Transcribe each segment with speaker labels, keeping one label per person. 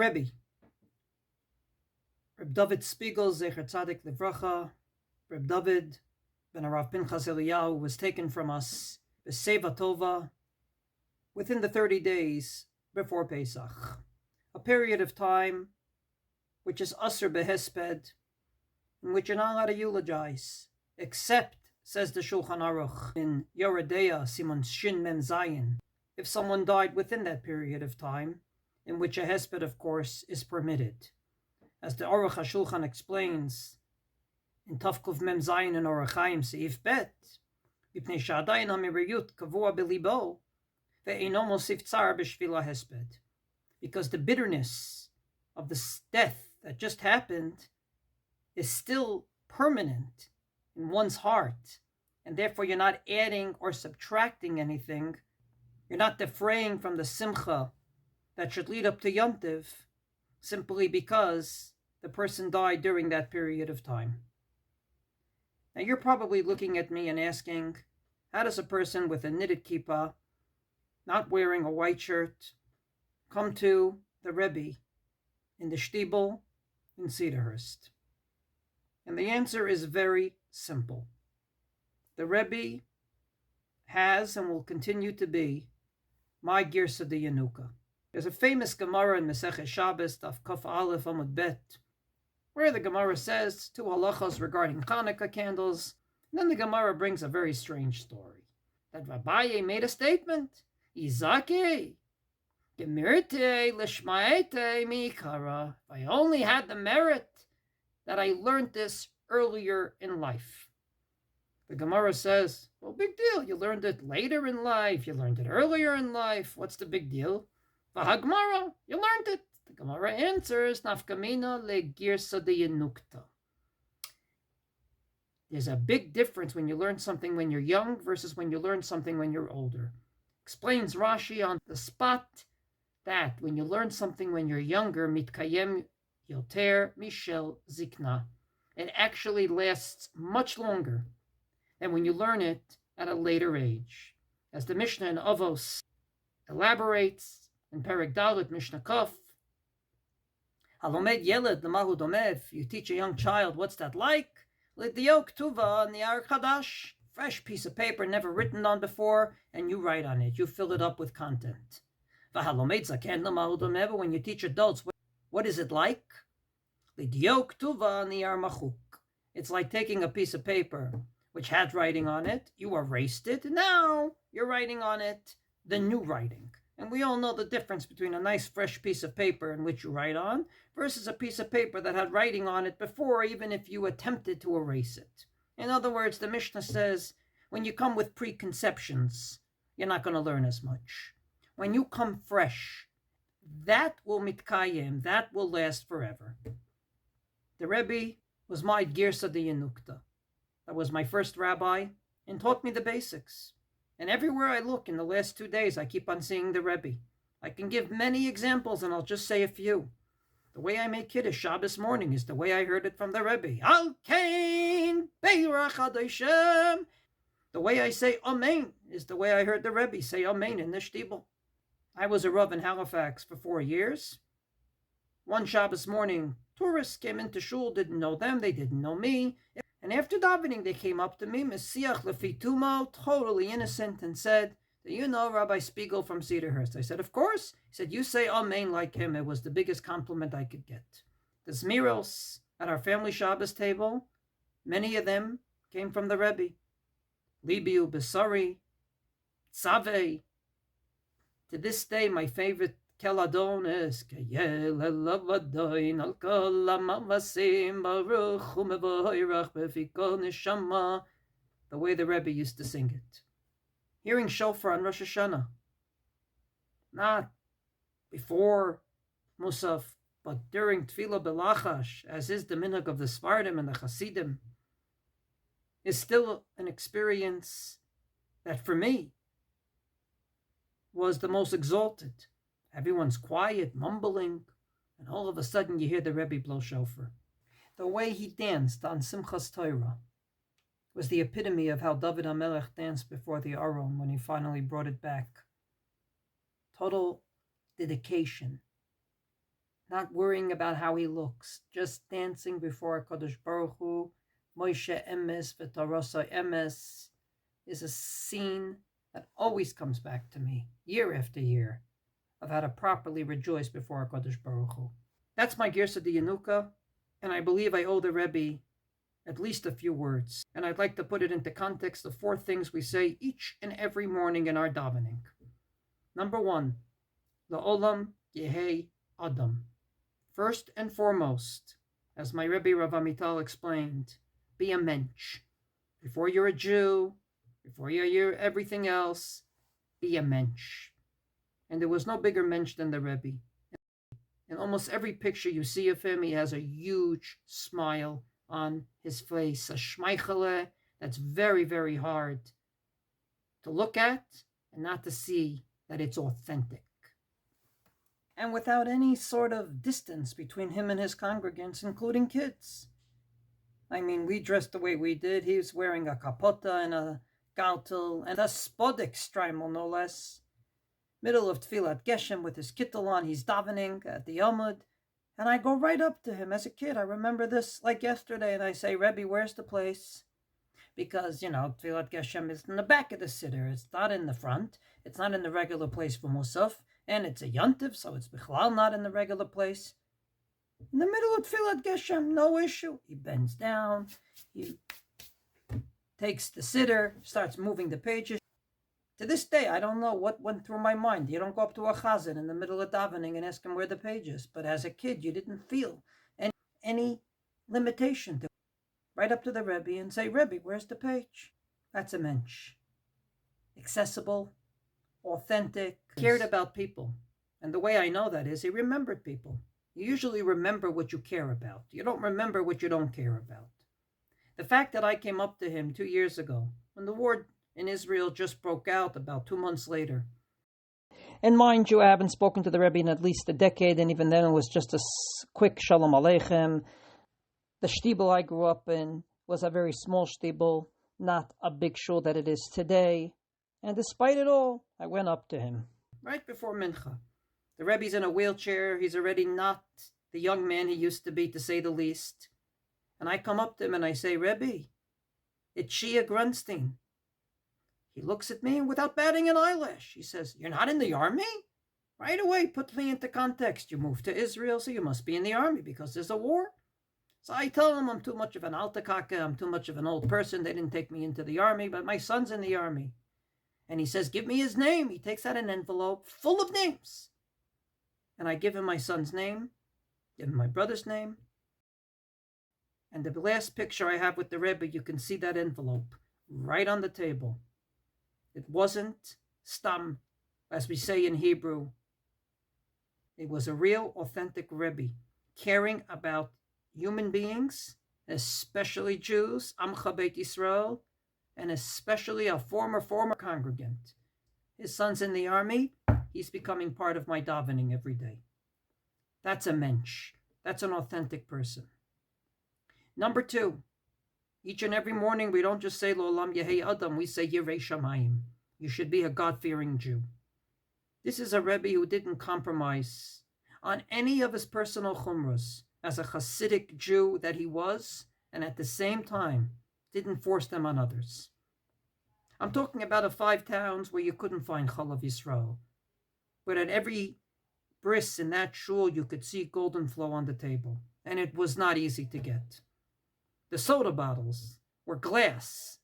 Speaker 1: Rebbe, R Dovid Speigel, Zecher Tzadik Livracha, R Dovid ben Arav Pinchas Eliyahu, was taken from us, B'Seva Tova, within the 30 days before Pesach, a period of time which is Asr Behesped, in which you're not allowed to eulogize, except, says the Shulchan Aruch in Yoredeya Simon Shin Mem Zayin, if someone died within that period of time, in which a Hesped, of course, is permitted. As the Aruch HaShulchan explains in Tafkuf Mem Zayin and Orach Chaim Seif Bet, B'pnei Sha'adayin HaMiriyut Kavua B'libo Ve'eino Mosif Tzar B'shvila Hesped, because the bitterness of the death that just happened is still permanent in one's heart, and therefore you're not adding or subtracting anything. You're not defraying from the simcha that should lead up to Yom Tov simply because the person died during that period of time. Now you're probably looking at me and asking, how does a person with a knitted kippah, not wearing a white shirt, come to the Rebbe in the Sheteibel in Cederhurst? And the answer is very simple. The Rebbe has and will continue to be my Girsa de Yanuka. There's a famous Gemara in Masechet Shabbos, Daf Kaf Aleph Amud Bet, where the Gemara says two halachos regarding Hanukkah candles, and then the Gemara brings a very strange story. That Rabbi made a statement, Izake, Gemirte Lishmaete Mikara. I only had the merit that I learned this earlier in life. The Gemara says, well, big deal. You learned it later in life. You learned it earlier in life. What's the big deal? V'hagmara, you learned it. The Gemara answers, nafkamina legirsa de yenukta. There's a big difference when you learn something when you're young versus when you learn something when you're older. Explains Rashi on the spot that when you learn something when you're younger, mitkayem yoter mishel zikna, it actually lasts much longer than when you learn it at a later age. As the Mishnah in Avos elaborates in Perek Dalet Mishnah Kaf, Halomed Yeled L'mahu Domev, you teach a young child, what's that like? L'diok tuva ni'ar chadash, fresh piece of paper never written on before, and you write on it. You fill it up with content. V'halomed zaken L'mahu Domev, when you teach adults, what is it like? L'diok tuva ni'ar machuk. It's like taking a piece of paper which had writing on it, you erased it, and now you're writing on it the new writing. And we all know the difference between a nice fresh piece of paper in which you write on versus a piece of paper that had writing on it before, even if you attempted to erase it. In other words, the Mishnah says, when you come with preconceptions, you're not going to learn as much. When you come fresh, that will mitkayim, that will last forever. The Rebbe was my Girsa de Yenukta. That was my first rabbi and taught me the basics. And everywhere I look in the last 2 days, I keep on seeing the Rebbe. I can give many examples, and I'll just say a few. The way I make Kiddush Shabbos morning is the way I heard it from the Rebbe. Al kain beirach adoshem. The way I say Amen is the way I heard the Rebbe say Amen in the Sheteibel. I was a Rav in Halifax for 4 years. One Shabbos morning, tourists came into shul, didn't know them, they didn't know me. And after davening, they came up to me, Messiach Lefitumo, totally innocent, and said, do you know Rabbi Speigel from Cederhurst? I said, of course. He said, you say Amen like him. It was the biggest compliment I could get. The Zmiros at our family Shabbos table, many of them came from the Rebbe. Libiu, Besari, Tzaveh. To this day, my favorite Keladon is Kayel Elavadoin Al Kol Amavasim Baruch Umevoirach Befikol Neshama. The way the Rebbe used to sing it. Hearing shofar on Rosh Hashanah, not before Musaf, but during Tefillah Belachash, as is the minhag of the Sfardim and the Hasidim, is still an experience that for me was the most exalted. Everyone's quiet, mumbling, and all of a sudden you hear the Rebbe blow shofar. The way he danced on Simchas Torah was the epitome of how David HaMelech danced before the Aron when he finally brought it back. Total dedication not worrying about how he looks, just dancing before Kadosh Baruch Hu, Moshe Emes v'Torah Emes, is a scene that always comes back to me, year after year, of how to properly rejoice before Kadosh Baruch Hu. That's my Girsa de Yanuka, and I believe I owe the Rebbe at least a few words, and I'd like to put it into context of 4 things we say each and every morning in our davening. Number 1, La'olam Yehei Adam. First and foremost, as my Rebbe Rav Amital explained, be a mench. Before you're a Jew, before you're everything else, be a mench. And there was no bigger mench than the Rebbe. In almost every picture you see of him, he has a huge smile on his face, a shmeichele that's very, very hard to look at and not to see that it's authentic. And without any sort of distance between him and his congregants, including kids. I mean, we dressed the way we did. He was wearing a kapota and a gautel and a spodek streimel, no less. Middle of Tfilat Geshem with his kittel on, he's davening at the Yomud, and I go right up to him as a kid. I remember this like yesterday, and I say, Rebbe, where's the place? Because, Tfilat Geshem is in the back of the siddur. It's not in the front. It's not in the regular place for Musaf, and it's a Yontiv, so it's Bichlal not in the regular place. In the middle of Tfilat Geshem, no issue. He bends down, he takes the siddur, starts moving the pages. To this day, I don't know what went through my mind. You don't go up to a chazan in the middle of davening and ask him where the page is. But as a kid, you didn't feel any limitation to it. Right up to the Rebbe and say, Rebbe, where's the page? That's a mensch. Accessible, authentic, cared about people. And the way I know that is he remembered people. You usually remember what you care about. You don't remember what you don't care about. The fact that I came up to him 2 years ago, when the war in Israel just broke out about 2 months later. And mind you, I haven't spoken to the Rebbe in at least a decade, and even then it was just a quick Shalom Aleichem. The Sheteibel I grew up in was a very small Sheteibel, not a big shul that it is today. And despite it all, I went up to him. Right before Mincha. The Rebbe's in a wheelchair. He's already not the young man he used to be, to say the least. And I come up to him and I say, Rebbe, it's Shia Grunstein. He looks at me and without batting an eyelash, he says, you're not in the army? Right away, put me into context. You moved to Israel, so you must be in the army because there's a war. So I tell him I'm too much of an altakaka, I'm too much of an old person. They didn't take me into the army, but my son's in the army. And he says, give me his name. He takes out an envelope full of names. And I give him my son's name, give him my brother's name. And the last picture I have with the Rebbe, you can see that envelope right on the table. It wasn't stam, as we say in Hebrew. It was a real, authentic Rebbe, caring about human beings, especially Jews, Amcha Beit Yisrael, and especially a former congregant. His son's in the army. He's becoming part of my davening every day. That's a mensch. That's an authentic person. Number 2, each and every morning we don't just say L'olam Yehei Adam, we say Yirei Shamayim. You should be a God-fearing Jew. This is a Rebbe who didn't compromise on any of his personal chumras as a Hasidic Jew that he was, and at the same time didn't force them on others. I'm talking about the 5 towns where you couldn't find Chalav Yisrael, but at every bris in that shul you could see golden flow on the table, and it was not easy to get. The soda bottles were glass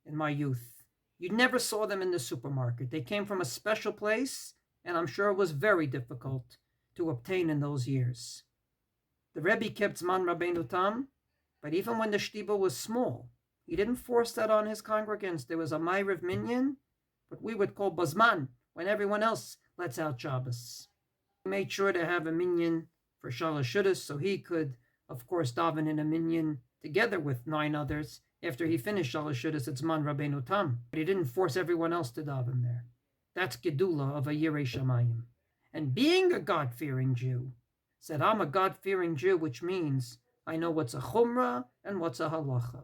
Speaker 1: in my youth. You never saw them in the supermarket. They came from a special place, and I'm sure it was very difficult to obtain in those years. The Rebbe kept Zman Rabbeinu Tam, but even when the Sheteibel was small, he didn't force that on his congregants. There was a Ma'ariv Minyan, what we would call Bazman, when everyone else lets out Shabbos. He made sure to have a Minyan for Shalosh Shudas, so he could, of course, daven in a Minyan together with 9 others after he finished Shalosh Shudas at Zman Rabbeinu Tam. But he didn't force everyone else to daven there. That's Gedula of a Yirei Shamayim. And being a God-fearing Jew, said, I'm a God-fearing Jew, which means I know what's a chumrah and what's a halacha.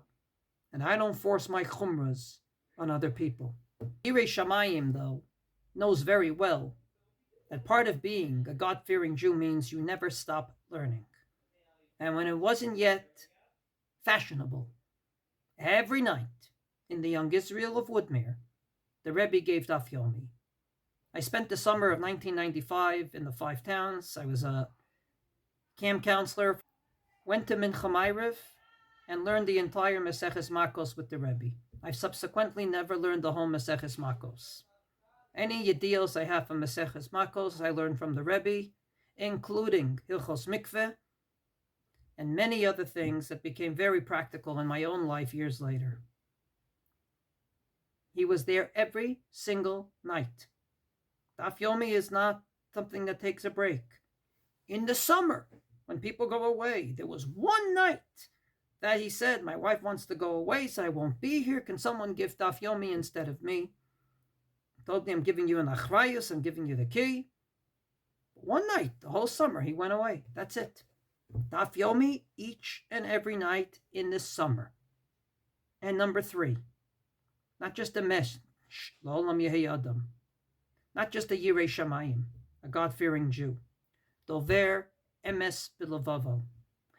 Speaker 1: And I don't force my chumras on other people. Yirei Shamayim, though, knows very well that part of being a God-fearing Jew means you never stop learning. And when it wasn't yet fashionable, every night in the young Israel of Woodmere, the Rebbe gave Daf Yomi. I spent the summer of 1995 in the 5 towns. I was a camp counselor, went to Mincha Ma'ariv, and learned the entire Maseches Makos with the Rebbe. I've subsequently never learned the whole Maseches Makos. Any yedios I have from Maseches Makos, I learned from the Rebbe, including Hilchos Mikveh, and many other things that became very practical in my own life years later. He was there every single night. Daf Yomi is not something that takes a break. In the summer, when people go away, there was one night that he said, my wife wants to go away, so I won't be here. Can someone give Daf Yomi instead of me? He told me, I'm giving you an achrayus, I'm giving you the key. One night, the whole summer, he went away. That's it. Daf Yomi each and every night in the summer. And number 3, not just a mench, L'olam Yehei Adam, not just a Yirei Shamayim, a God-fearing Jew. Dover emes b'levavo.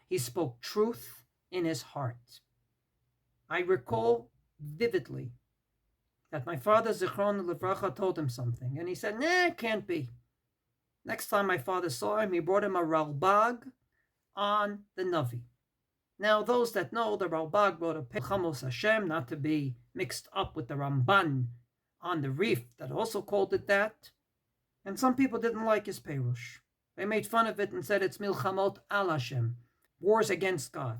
Speaker 1: He spoke truth in his heart. I recall vividly that my father, Zichron Livracha, told him something, and he said, nah, it can't be. Next time my father saw him, he brought him a Ralbag on the Navi. Now, those that know, the Ralbag wrote a Chamos Hashem, not to be mixed up with the Ramban on the Reef that also called it that. And some people didn't like his Perush. They made fun of it and said it's Milchamot al Hashem, wars against God.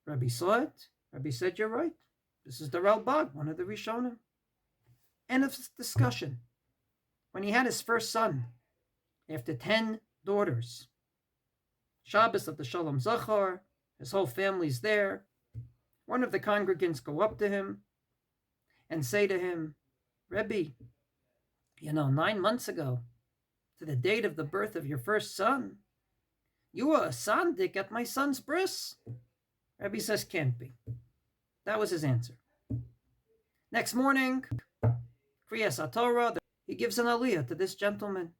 Speaker 1: Rabbi saw it. Rabbi said, you're right. This is the Ralbag, one of the Rishonim. End of discussion. When he had his first son, after 10 daughters, Shabbos of the Shalom Zachar, his whole family's there. One of the congregants go up to him and say to him, Rebbe, 9 months ago, to the date of the birth of your first son, you were a sandik at my son's bris. Rebbe says, can't be. That was his answer. Next morning, Kriyas Torah, he gives an aliyah to this gentleman.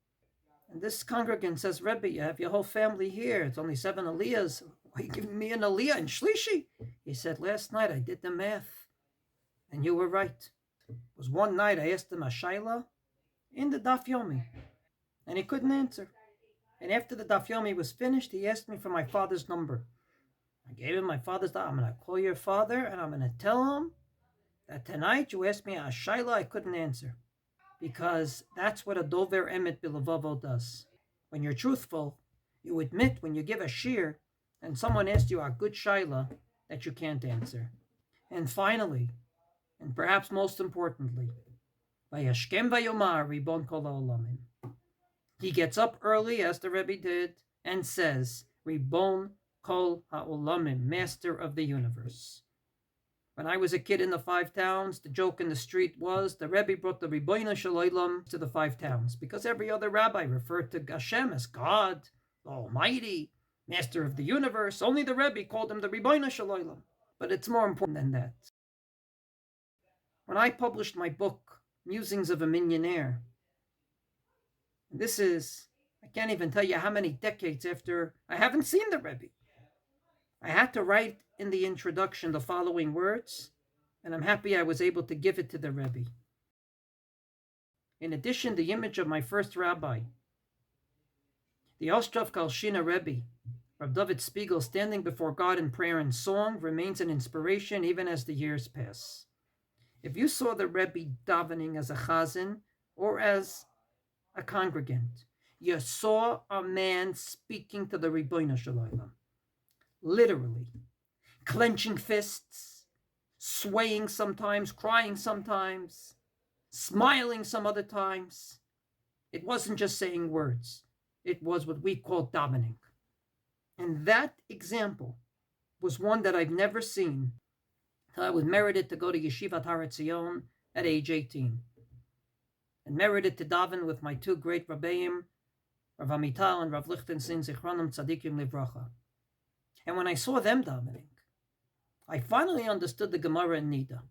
Speaker 1: And this congregant says, Rebbe, you have your whole family here. It's only 7 aliyahs. Why are you giving me an aliyah in Shlishi? He said, last night I did the math. And you were right. It was one night I asked him a shayla in the Daf Yomi. And he couldn't answer. And after the Daf Yomi was finished, he asked me for my father's number. I gave him my father's number. I'm going to call your father and I'm going to tell him that tonight you asked me a shayla I couldn't answer. Because that's what a dover emet b'levavo does. When you're truthful, you admit when you give a shir and someone asks you a good shayla that you can't answer. And finally, and perhaps most importantly, vayashkem vayomar ribon kol ha'olamim. He gets up early, as the Rebbe did, and says, Ribon kol ha'olamim, master of the universe. When I was a kid in the 5 towns, the joke in the street was the Rebbe brought the Ribono Shel Olam to the 5 towns because every other rabbi referred to Hashem as God, Almighty, Master of the universe. Only the Rebbe called him the Ribono Shel Olam. But it's more important than that. When I published my book, Musings of a Millionaire, this is, I can't even tell you how many decades after I haven't seen the Rebbe. I had to write in the introduction the following words, and I'm happy I was able to give it to the Rebbe. In addition, the image of my first rabbi, the Ostrov Kalshina Rebbe, R Dovid Speigel, standing before God in prayer and song, remains an inspiration even as the years pass. If you saw the Rebbe davening as a chazan or as a congregant, you saw a man speaking to the Ribono Shel Olam. Literally, clenching fists, swaying sometimes, crying sometimes, smiling some other times. It wasn't just saying words. It was what we call davening. And that example was one that I've never seen until I was merited to go to Yeshivat Har Etzion at age 18. And merited to daven with my 2 great Rabbeim, Rav Amital and Rav Lichtenstein, Zichronim Tzadikim Livracha. And when I saw them davening, I finally understood the Gemara in Nida.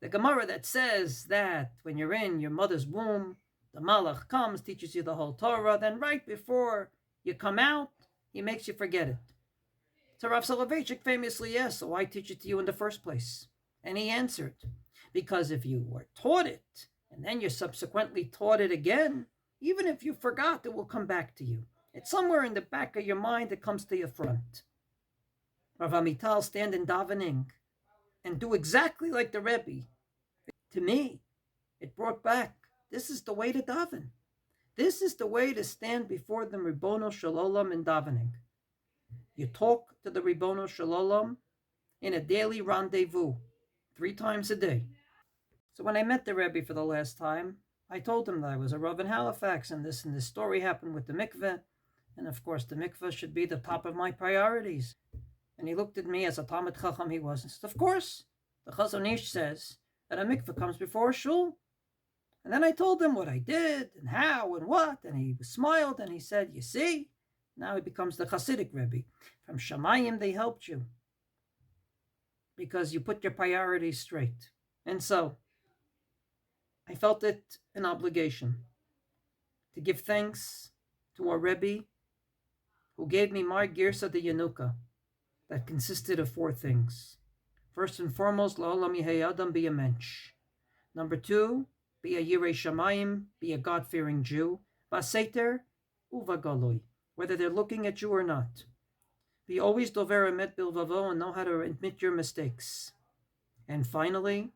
Speaker 1: The Gemara that says that when you're in your mother's womb, The Malach comes, teaches you the whole Torah, then right before you come out, he makes you forget it. So Rav Soloveitchik famously asked, so why teach it to you in the first place? And he answered, because if you were taught it, and then you subsequently taught it again, even if you forgot, it will come back to you. It's somewhere in the back of your mind that comes to your front. Rav Amital stand in davening and do exactly like the Rebbe. To me, it brought back, this is the way to daven. This is the way to stand before the Ribono Shel Olam in davening. You talk to the Ribono Shel Olam in a daily rendezvous, 3 times a day. So when I met the Rebbe for the last time, I told him that I was a Rav in Halifax, and this story happened with the mikveh, and of course the mikveh should be the top of my priorities. And he looked at me as a Talmid Chacham he was, and said, of course, the Chazon Ish says that a mikveh comes before a shul. And then I told him what I did, and how, and what, and he smiled, and he said, you see, now he becomes the Hasidic Rebbe. From Shamayim, they helped you, because you put your priorities straight. And so, I felt it an obligation to give thanks to our Rebbe, who gave me my Girsa de Yanuka, that consisted of 4 things. First and foremost, La'olam Yehei Adam, be a mench. Number 2, be a Yirei Shamayim, be a God-fearing Jew. Vaseter uvagoloi, whether they're looking at you or not. Be always dover emet bilvavo, and know how to admit your mistakes. And finally,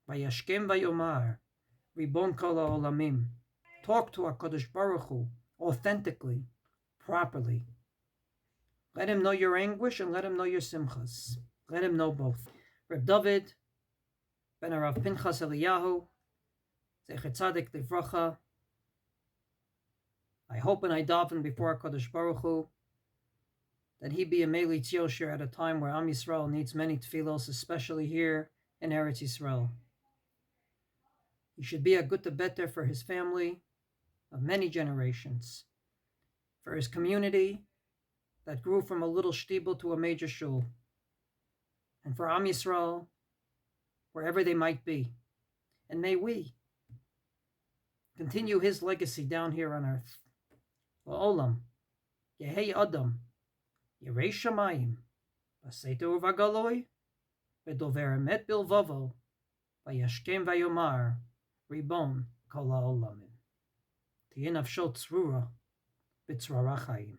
Speaker 1: vayashkem vayomar, ribon kol ha'olamim. Talk to HaKadosh Baruch Hu authentically, properly. Let him know your anguish and let him know your simchas. Let him know both. Reb Dovid, ben Rav Pinchas Eliyahu, Zecher Tzadik Livracha. I hope and I daven before HaKadosh Baruch Hu that he be a Melitz Yosher at a time where Am Yisrael needs many tefillos, especially here in Eretz Yisrael. He should be a good better for his family of many generations, for his community that grew from a little shtibel to a major shul, and for Am Yisrael, wherever they might be. And may we continue his legacy down here on earth. La'olam, Yehei Adam, Yirei Shamayim, Vaseter uvagaloi, V'dover emet bilvavo, Vayashkem vayomar, Ribon kol ha'olamim. Tiye nafsho tzrura, b'tzrara chayim.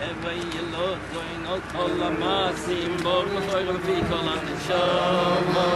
Speaker 2: Ever you Lord going out all the masim, born of oil of kol haneshama.